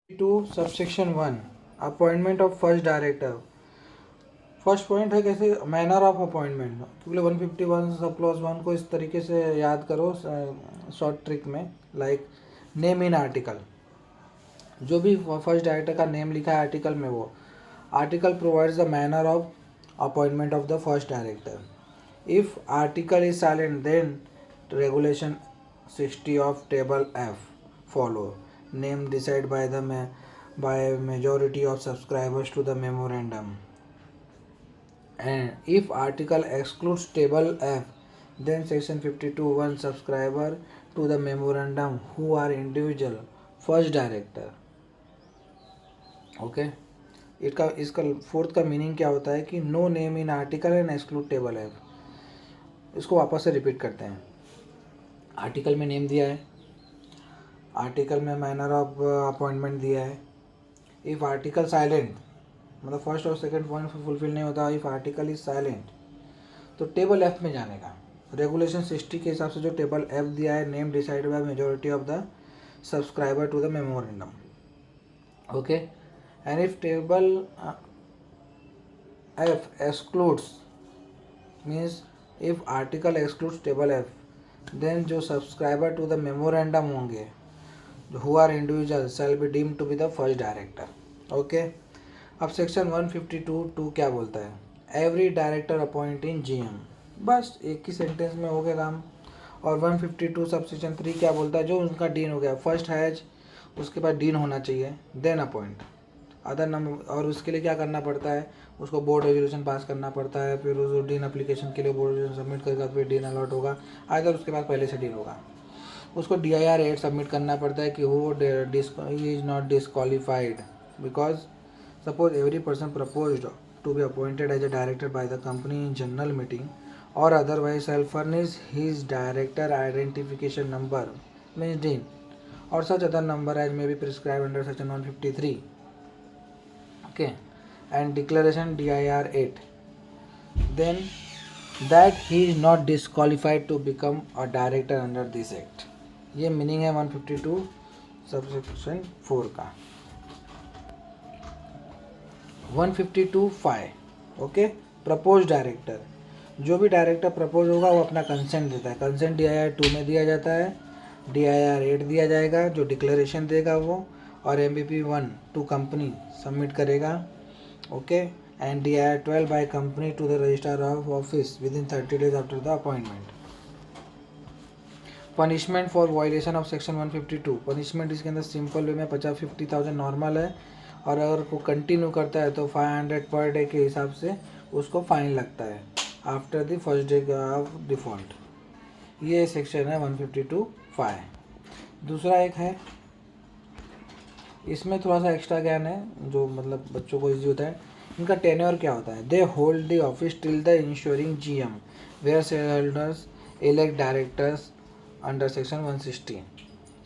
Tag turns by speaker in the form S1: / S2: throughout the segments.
S1: To subsection 1 appointment of first director. First point है कैसे manner of appointment, क्योंकि 151 sub clause 1 को इस तरीके से याद करो शॉर्ट ट्रिक में, लाइक नेम इन आर्टिकल। जो भी फर्स्ट डायरेक्टर का नेम लिखा है आर्टिकल में, वो article provides the manner of appointment of the first director. If article is silent then regulation 60 of table F follow. Name decided by majority of subscribers to the memorandum. And if article excludes table F, then section 52 one subscriber to the memorandum who are individual first director. Okay. इसका fourth का meaning क्या होता है कि no name in article and exclude table F. इसको वापस से repeat करते हैं। आर्टिकल में नेम दिया है, आर्टिकल में मैनर ऑफ अपॉइंटमेंट दिया है। इफ़ आर्टिकल साइलेंट, मतलब फर्स्ट और सेकंड पॉइंट फुलफिल नहीं होता, इफ़ आर्टिकल इज साइलेंट तो टेबल एफ में जाने का। रेगुलेशन 60 के हिसाब से जो टेबल एफ दिया है, name decide by majority of the subscriber to the memorandum. Okay. And if table F excludes means if article excludes table F, then जो सब्सक्राइबर टू द मेमोरेंडम होंगे who are individual shall be deemed to be the first director. Okay. अब section 152(2) क्या बोलता है? Every director appoint इन GM. बस एक ही sentence में हो गया काम। और 152 सब सेक्शन 3 क्या बोलता है? जो उनका डीन हो गया, फर्स्ट हैज, उसके बाद डीन होना चाहिए, देन अपॉइंट अदर नंबर। और उसके लिए क्या करना पड़ता है? उसको बोर्ड रेजोल्यूशन पास करना पड़ता है, फिर उस डीन एप्लीकेशन के लिए बोर्ड रेजोल्यूशन सबमिट करेगा, फिर डीन अलॉट होगा, आइदर उसके बाद पहले से डीन होगा। उसको DIR 8 सबमिट करना पड़ता है कि वो is not disqualified because suppose every person proposed to be appointed as a director by the company in general meeting और otherwise shall furnish his director identification number means DIN और such other number as may be prescribed under section 153 okay and declaration DIR 8 then that he is not disqualified to become a director under this act. ये meaning है 152 subsection 4 का। 152(5) okay. Propose director, जो भी director propose होगा वो अपना consent देता है। कंसेंट DIR 2 में दिया जाता है, DIR 8 दिया जाएगा, जो डिक्लेरेशन देगा वो, और MBP 1 टू कंपनी सबमिट करेगा। Okay. and DIR 12 by company to the registrar of office within 30 days after the appointment. Punishment for violation of section 152. Punishment इसके अंदर सिंपल वे में 50,000 नॉर्मल है, और अगर को कंटिन्यू करता है तो 500 पर डे के हिसाब से उसको फाइन लगता है after the first day of default. ये सेक्शन है 152(5). दूसरा एक है, इसमें थोड़ा सा एक्स्ट्रा ज्ञान है जो मतलब बच्चों को ईजी होता है। इनका टेन्योर क्या होता है? They hold the office till the ensuing GM where share holders elect directors under section 160।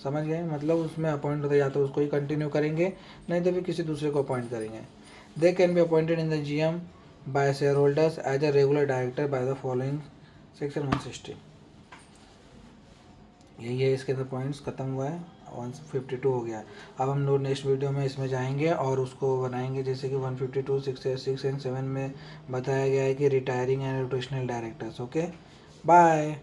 S1: समझ गए? मतलब उसमें अपॉइंट होता है, या तो उसको ही कंटिन्यू करेंगे, नहीं तो फिर किसी दूसरे को अपॉइंट करेंगे। They can be appointed in the GM by share holders as a regular director by the following section 160। यही है, इसके अंदर पॉइंट्स खत्म हुआ है, 152 हो गया। अब हम लोग नेक्स्ट वीडियो में इसमें जाएंगे और उसको बनाएंगे, जैसे कि 152 6 एंड 7 में बताया गया है कि retiring and rotational directors. Okay, bye.